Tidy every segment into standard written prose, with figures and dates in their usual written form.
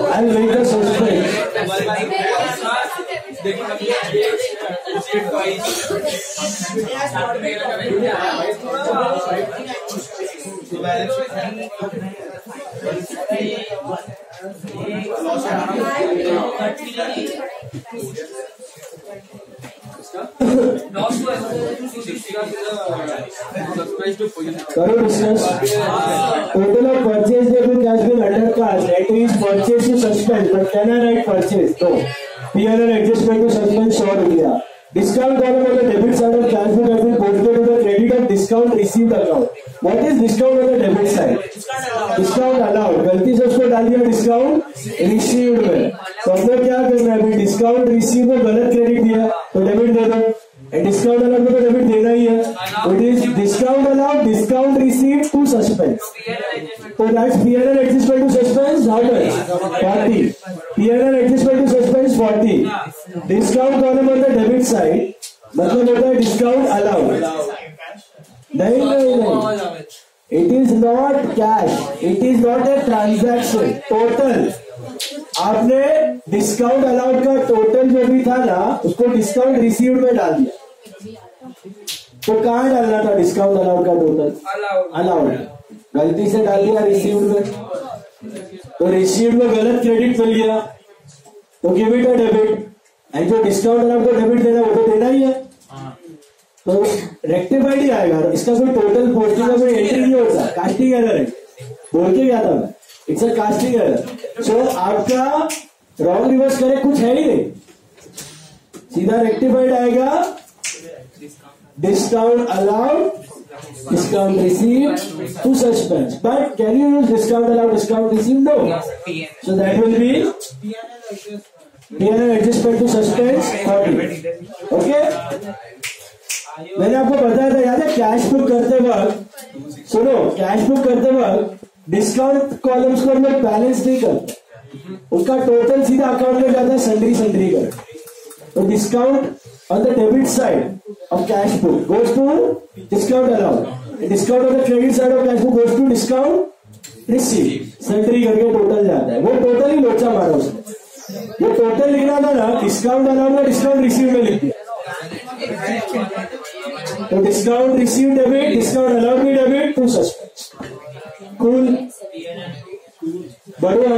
I'll make a suspense. Total of purchase debit has been undercast. That is purchase to suspense, but can I write purchase? No. P&L adjustment to suspense 100 rupees. Discount column on the debit side of cash book has been posted to the credit of discount received account. What is discount on the debit side? Discount allowed. गलती से उसको डाल दिया discount received में. तो अपने क्या करना है? अभी discount received में गलत क्रेडिट दिया तो डेबिट दे दो. डिस्काउंट अलाउड को डेबिट देना ही है. It is discount allowed discount received to suspense. तो that's P&L adjustment to suspense how much? 40. P&L adjustment to suspense 40. Discount column on the debit side मतलब होता है डिस्काउंट अलाउड. नहीं it is not cash. It is not a transaction. Total आपने discount allowed का total जो भी था ना उसको डिस्काउंट रिसीव्ड में डाल दिया. तो कहाँ डालना था डिस्काउंट अलाउड का टोटल? अलाउड. गलती से डाल दिया रिसीव्ड में. तो रिसीव्ड में गलत क्रेडिट मिल गया तो give it a debit. And जो डिस्काउंट अलाउड को डेबिट देना वो तो देना ही है. तो रेक्टिफाइड ही आएगा. इसका कोई टोटल पोस्टिंग का कोई एंट्री नहीं होता. कास्टिंग एरर है. बोल के गया था मैं. It's a casting error. So आपका रॉन्ग रिवर्स करे कुछ है ही नहीं. सीधा रेक्टिफाइड आएगा. Discount allowed, discount received to suspense. But can you use discount allowed, discount received? No. So that will be P&L adjustment to suspense 40. Okay? मैंने आपको बताया था याद है कैश बुक करते वक्त. सुनो कैश बुक करते वक्त डिस्काउंट कॉलम्स को हम लोग बैलेंस नहीं करते. उसका टोटल सीधा अकाउंट में जाता है सन्ड्री कर. तो discount on the debit side of cash book goes to discount allowed. Discount on the credit side of cash book goes to discount received. Sundry करके टोटल जाता है. वो टोटल ही लोचा मारा उसने. वो टोटल लिखना था ना डिस्काउंट अलाउड में डिस्काउंट रिसीव में लिख दिया. तो discount receive debit discount allowed भी डेबिट टू सस्पेंस. कूल. बढ़िया.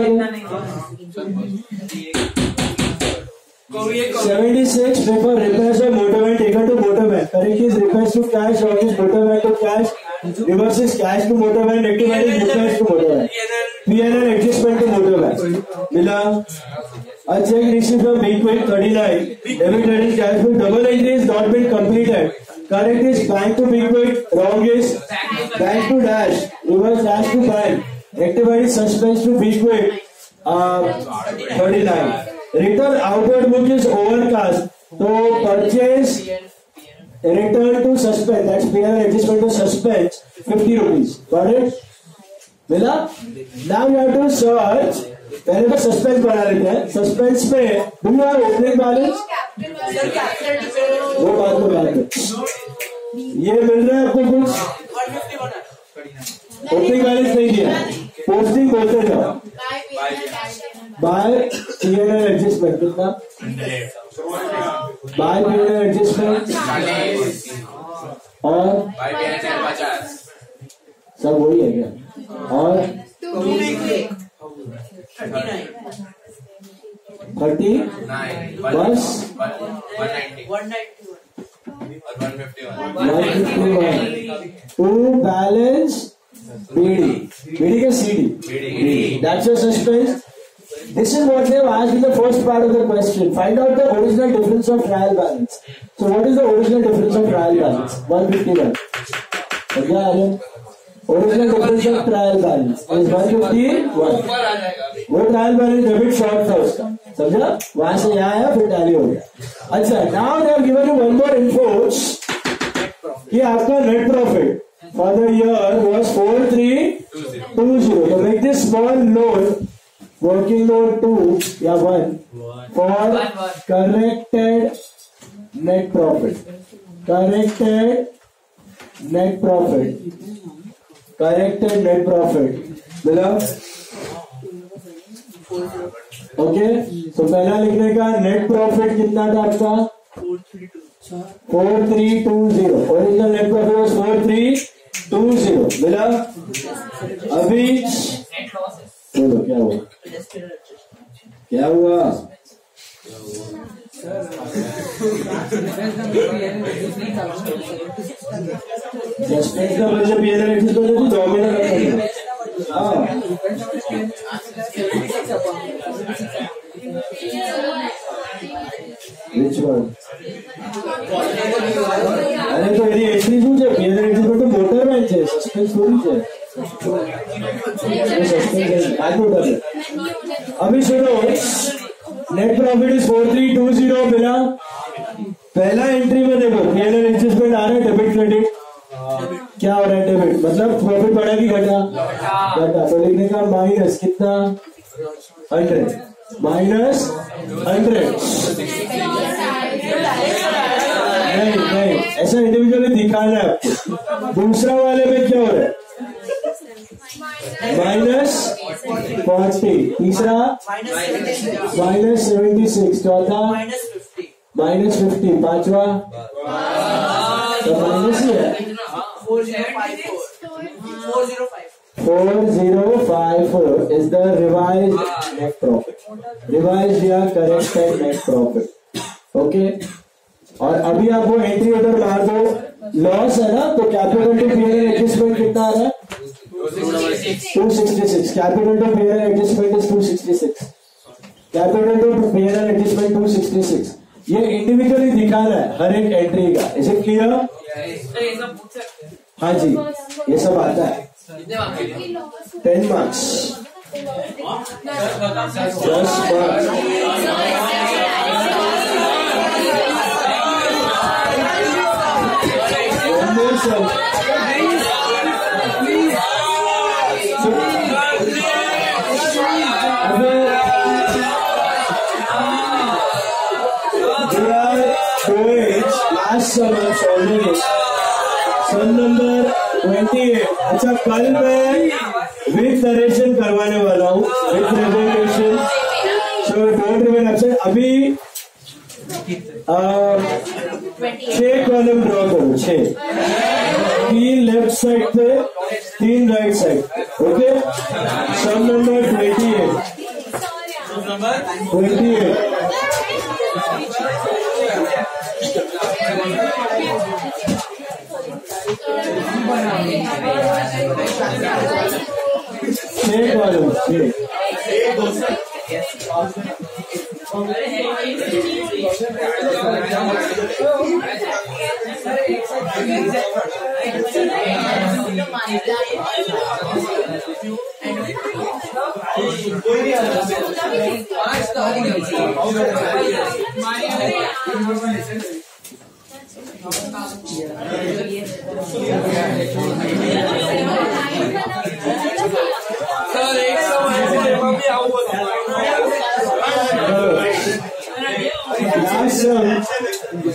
76 paper repairs of motor van taken to motor van. Correct is repairs to cash, wrong is motor van to cash, reverse is cash to motor van, rectified is repairs to motor van. P&L adjustment to motor van. मिला. A check received from Big Quick 39. Debit credit cash book double entry is not been completed. Correct is bank to Big Quick. Wrong is bank to dash. Reverse dash to bank. Rectified is suspense to Big Quick 39. Return outward book is overcast. So purchase return to suspense. That's P&L adjustment to suspense 50 rupees. Got it? मिला. Now you have to search. पहले तो suspense बना लेते हैं. Suspense पे दूंगा opening balance. वो बात में बात है. ये मिल रहा है आपको कुछ. ओपनिंग बैलेंस नहीं दिया. पोस्टिंग बोलते जाओ. बाय P&L एडजस्टमेंट कितना? बाय P&L एडजस्टमेंट और सब वही है क्या? और 30 बस 151 टू बैलेंस BD का CD. That's your suspense. This is what they have asked in the first part of the question. Find out the original difference of trial balance. So what is the original difference of trial balance? 151. Okay, original difference of trial balance is 151. वो trial balance debit short था उसका, समझा? वहां से यहाँ आया फिर tally हो गया. अच्छा, now they have given you one more info कि आपका net profit for the year was 4320. So make this small loan, working loan 2 या 1 for corrected net profit. Corrected net profit. Corrected net profit. मिला? Okay, तो पहला लिखने का net profit कितना था आपका? 4320. Original net profit was 4320. मिला? अभी बोलो क्या हुआ? क्या हुआ? जस्टिस का मतलब ये है कि तो डोमिनेट करना. हाँ, which one? अरे तो मेरी एंट्री શું છે? પીએલ એન્ટ્રી પર તો મોટર વેન છે, સસ્પેન્સ થોડી છે. अभी सुनो, नेट प्रॉफिट इज 4320. मिला? पहला एंट्री में देखो पीएल एडजस्टमेंट आ रहा है, डेबिट क्रेडिट. क्या हो रहा है? डेबिट मतलब प्रॉफिट बढ़ा कि घटा? घटा. तो लिखने का माइनस कितना? 100. माइनस 100. नहीं, ऐसा इंडिविजुअली दिखाना है आपको. दूसरा वाले में क्या हो रहा है? माइनस 40. तीसरा माइनस 76. चौथा माइनस 50. पांचवा तो माइनस ही है. 4054 is the revised net profit. Revised या corrected net profit. Okay. और अभी आप वो एंट्री उधर मार दो. लॉस है ना, तो कैपिटल टू पीएल एडजस्टमेंट कितना आ रहा है? 266. Capital to PL adjustment is 266. Capital to PL adjustment 266. ये इंडिविजुअली दिखाना है हर एक एंट्री का. Is it clear? हाँ जी, ये सब आता है. 10 मार्क्स. 10 मार्क्स. सन नंबर 28. अच्छा, कल मैं विद नरेशन करवाने वाला हूँ, with presentation. So don't remain upset. अभी 6 कॉलम ड्रॉ करो. 6, 3 लेफ्ट साइड पे, 3 राइट साइड. ओके. सन नंबर 28.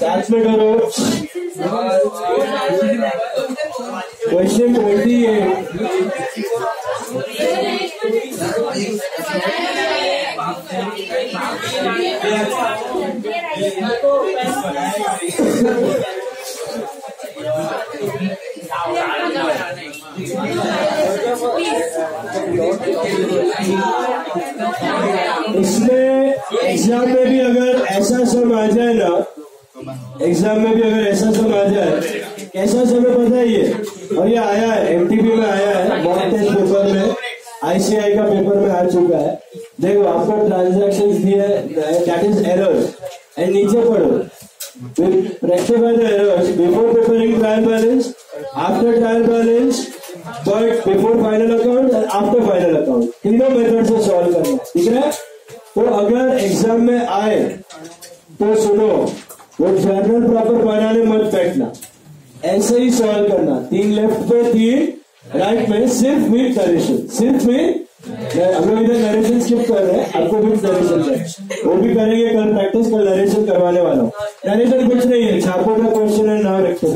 साथ में करो. क्वेश्चन 28. इसमें एग्जाम में भी अगर ऐसा सम आ जाए ना, एग्जाम में भी अगर ऐसा सम आ जाए, कैसा समय पता है ये, और ये आया है एमटीपी में आया है, मॉक टेस्ट पेपर में, आईसीआई का पेपर में आ चुका है। देखो आपको ट्रांजैक्शंस दिए, दैट इज एरर्स, एंड नीचे पढ़ो rectify the errors before preparing trial balance, after trial balance, but before final account and after final account, तीनों मेथड से सॉल्व करना, ठीक है। तो अगर एग्जाम में आए तो सुनो, वो जर्नल प्रॉपर बनाने मत बैठना, ऐसे ही सॉल्व करना, 3 लेफ्ट पे 3 राइट में, सिर्फ विद नरेशन, सिर्फ विद, हम लोग इधर नरेशन स्किप कर रहे हैं, आपको विद नरेशन है, वो भी करेंगे कल प्रैक्टिस, कल नरेशन करवाने वाला हूँ। नरेशन कुछ नहीं है, छापो का क्वेश्चन है, नाम रखो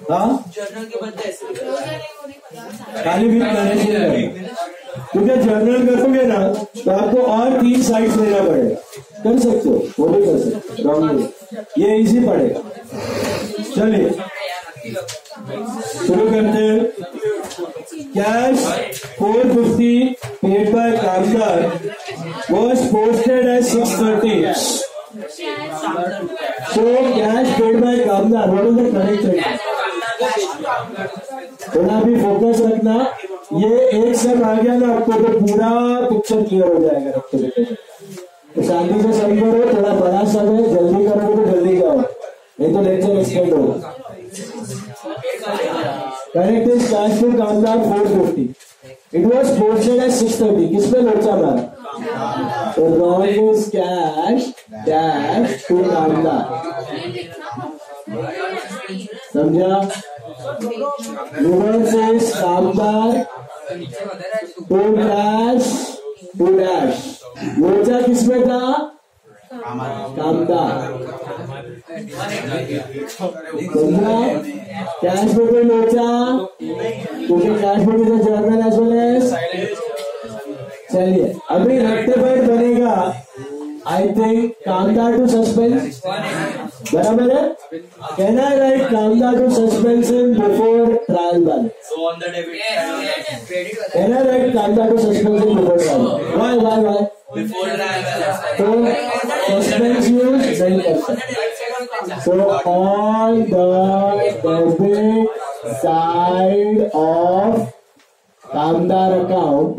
का। खाली विद नरेशन है, क्योंकि जर्नल करोगे ना तो आपको और 3 साइड्स लेना पड़ेगा, कर सकते हो, वो भी कर सकते हो, रॉन्ग नहीं, ये इजी पड़ेगा। चलिए शुरू करते हैं। Cash 450 paid by Kamdar was posted at 6:30. So cash paid by Kamdar, what is the correct thing? थोड़ा भी फोकस रखना, ये एक सब आ गया ना आपको तो पूरा पिक्चर क्लियर हो जाएगा। रखते रखते तो शांति से सही करो, थोड़ा बड़ा सब है, जल्दी करोगे तो जल्दी जाओ, नहीं तो लेक्चर एक्सटेंड होगा। Correct is cash to Kamdar 450, it was posted at 6:30, किसमें लोचा मारा, तो wrong is cash dash to Kamdar, समझा। Reverse is Kamdar to dash to dash, लोचा किसमें था, कामदार, समझा। कैश बुक में लोचा, क्योंकि cash book is journal as well as. चलिए अभी रेक्टिफाइड बनेगा, I think Kamdar to suspense, बराबर है, कहना है right, Kamdar to suspension before trial balance, कहना है right, Kamdar to suspension before trial, why before trial तो सस्पेंस यूज नहीं कर सकते। So on the debit side of Kamdar account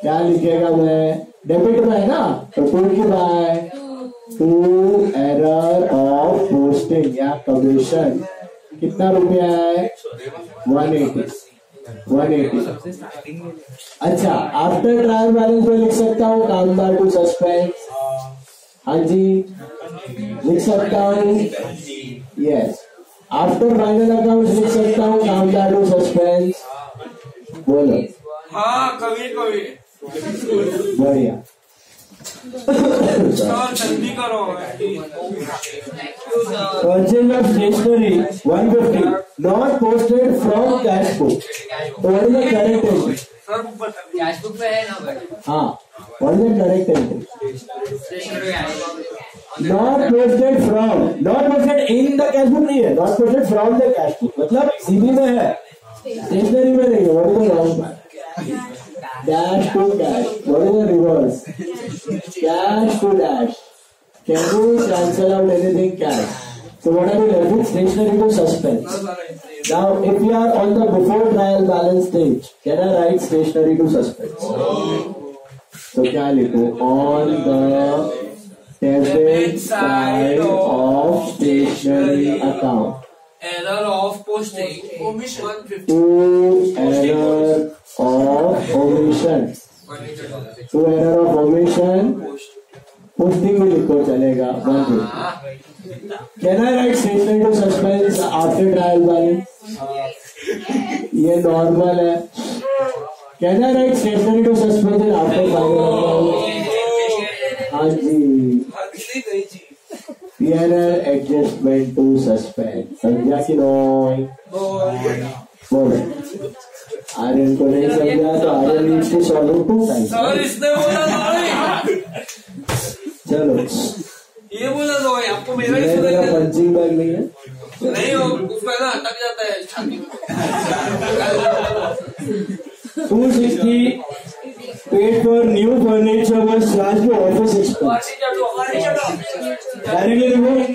क्या लिखेगा, मैं डेबिट में है ना, तो टू की by two error of posting या कमीशन, कितना रुपया है, 180। अच्छा आफ्टर ट्रायल बैलेंस में लिख सकता हूँ कामदार टू सस्पेंस, हाँ जी लिख सकता हूँ, यस। आफ्टर फाइनल अकाउंट लिख सकता हूँ कामदार टू सस्पेंस, बोलो। हाँ कभी बढ़िया, जल्दी करो। Purchase of stationery 150 not posted from cash book, तो what is the correct entry? Cash book पे है ना भाई, हाँ what is the correct entry? Not posted from, not posted in the cash book नहीं है, not posted from the cash book, मतलब सीधी में है, स्टेशनरी में नहीं है, what is the wrong part? Dash to cash, what is the reverse? Cash to dash, can you cancel out anything cash? So what are we left with? Stationery to suspense. Now if we are on the before trial balance stage, can I write stationery to suspense? So क्या लिखो, on the debit side of stationery account, error of posting, omission 150, to error of omission, to error of omission, posting भी लिखो चलेगा, 150. Can I write statement to suspense after trial balance? ये normal है. Can I write statement to suspense after final account? हाँ जी. PNL adjustment to suspense. समझा कि नहीं? बोलो. आर्यन को नहीं समझा तो Aryan needs to solve 2 times. Sir इसने बोला नहीं. चलो. ये बोला तो आपको मेरा ही सुना. पंचिंग बैग नहीं है. नहीं हो उसमें ना 260 paid for new furniture was charged to office expense. Directly remove?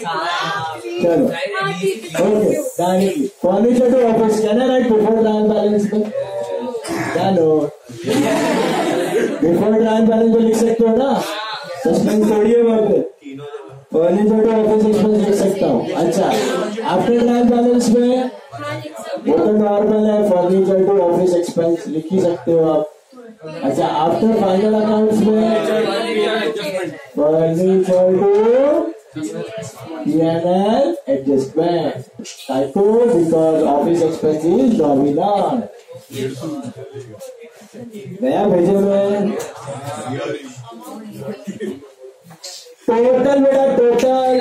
चलो okay directly furniture to office can I write before trial balance में चलो बिफोर ट्रायल बैलेंस में लिख सकते हो ना सस्पेंस थोड़ी है वहां पे फर्नीचर टू ऑफिस एक्सपेंस लिख सकता हूँ अच्छा आफ्टर ट्रायल बैलेंस में वो तो नॉर्मल है फर्नीचर टू ऑफिस एक्सपेंस लिख ही सकते हो आप अच्छा आफ्टर फाइनल अकाउंट्स में furniture to P&L adjustment. Typo because office expense is nominal. नया भेजे में टोटल बेटा total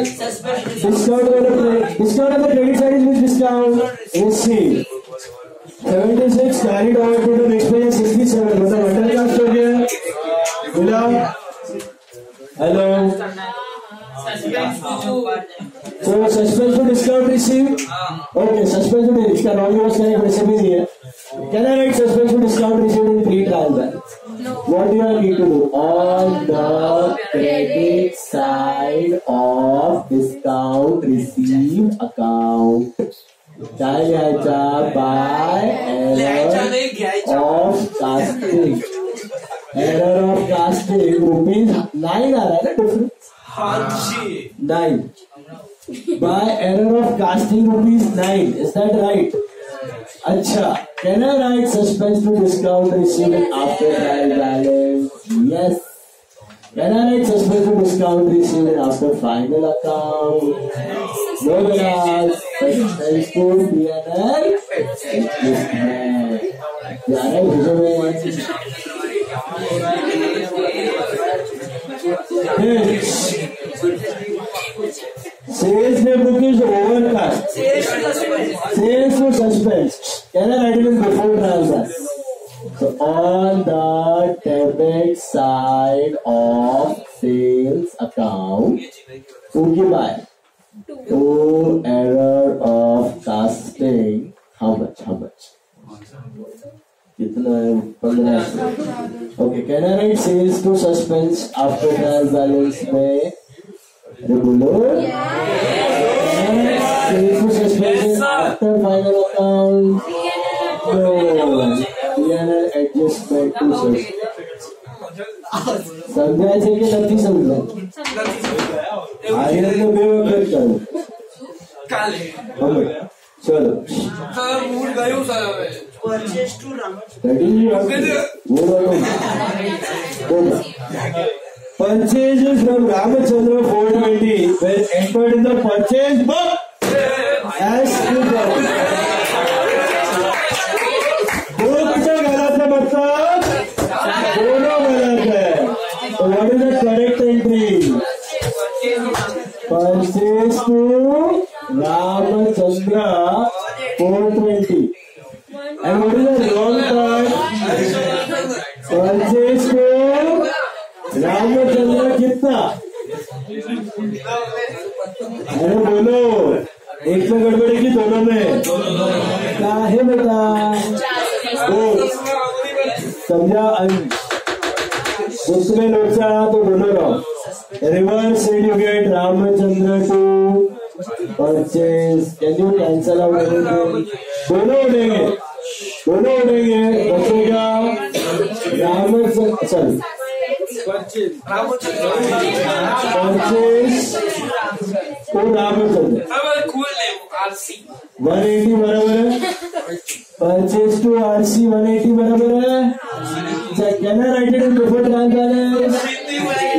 discount on the credit side is with discount receipt 76 carried over to the next page 67 मतलब अंडर कास्ट हो गया बोला hello So suspense to discount receive. Okay, suspense to इसका non use करने की रेसिपी नहीं है. Can I write suspense to discount received in pre-trial balance? What do I need to do? On the credit side of discount received account, by error of casting. Error of casting rupees 9 आ रहा है ना difference. 9 by error of casting rupees 9 is that right अच्छा can I write suspense to discount received after trial balance yes can I write suspense to discount received after final account no guys suspense to P&L यार भेजो में Sales में book is overcast. Sales to suspense. Can I write it in before trial balance? So on the debit side of sales account, who by to error of casting. How much? कितना है 15 Okay, can I write sales to suspense after trial balance में बोलो sales to suspense after final account no P&L adjustment to suspense समझा છે કે નથી સમજા આયર ને બે વખત કરું કાલે હવે ચલો મૂડ ગયું સર હવે purchase to Ram Purchases from Ramachandra 420 were entered in the purchase book as before. Book से गलत है मतलब दोनों गलत है. So what is the correct entry? Purchase to Ramachandra 420. And what is the wrong part? Purchase to Ramchandra कितना अरे बोलो एक में गड़बड़ी की दोनों में क्या है बेटा समझा उसमें नोट से आया तो बोलो रहो reverse side you get Ramachandra to purchase can you cancel out दोनों उड़ेंगे बचेगा Ramachandra sorry Purchase to Ramachandra. 180 बराबर है. Purchase to RC 180 बराबर है. Can I write it in before trial balance?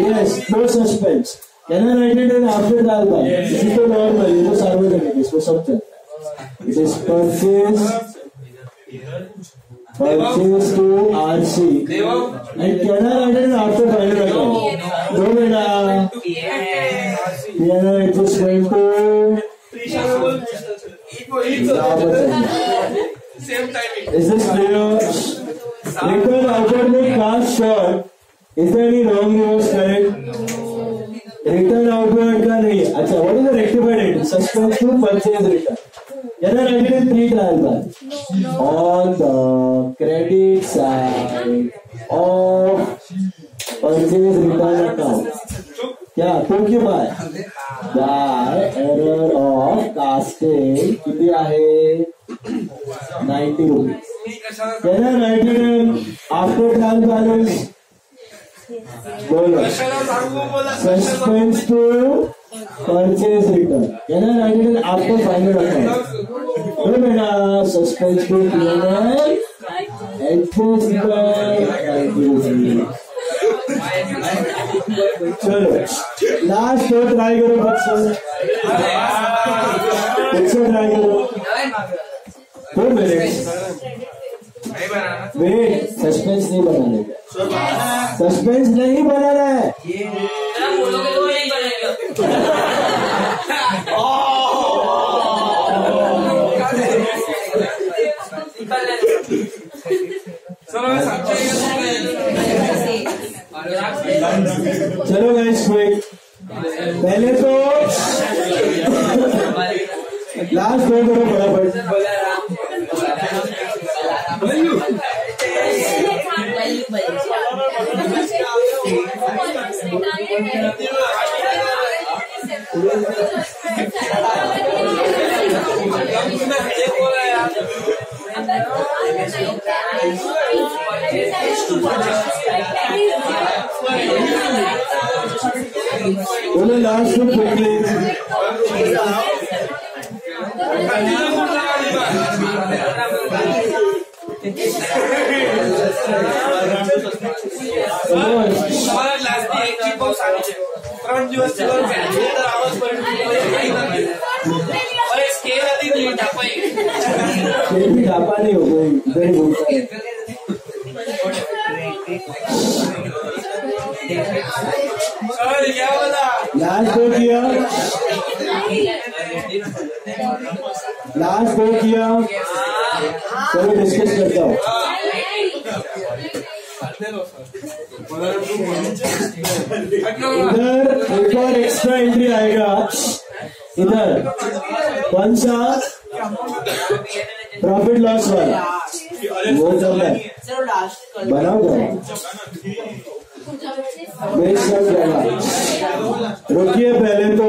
Yes, no suspense. Can I write it in after trial balance? This is तो normal, ये तो सार्वजनिक इसको सब चलता है. It is purchase to RC and can I write it after final account? No beta. P&L adjustment to same timing. Is this clear? Return outward में cast short. Is there any wrong reverse correct? Return outward का नहीं. अच्छा, what is the rectified entry? Suspense to purchase return. Can I Can I write it in 3 trial balance? On the credit side of purchase return account. क्या तो क्यों bye error of casting किती आहे 90 rupees. Can I write it in after trial balance? बोलो suspense to purchase return. Can I write it in after final account? बोलो बेटा suspense to P&L adjustment. चलो last तो ट्राई करो बच्चों try करो 4 minutes वेट सस्पेंस नहीं बनाने का सस्पेंस नहीं बनाना है चलो गाइस क्विक पहले तो लास्ट दो करो फटाफट बोलो लास्ट में क्विकली ढापा नहीं हो गई इधर ही बोलता है लास्ट दो किया चलो डिस्कस करता हूँ इधर एक और एक्स्ट्रा एंट्री आएगा इधर कौन सा प्रॉफिट लॉस वाला वो चल रहा है बनाओ रुकिए पहले तो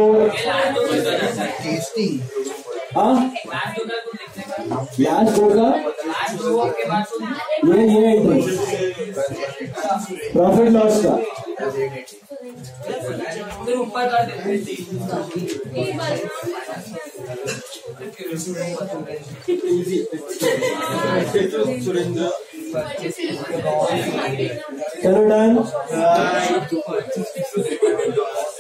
लास्ट होगा ये प्रॉफिट लॉस का ऊपर कर चलो डन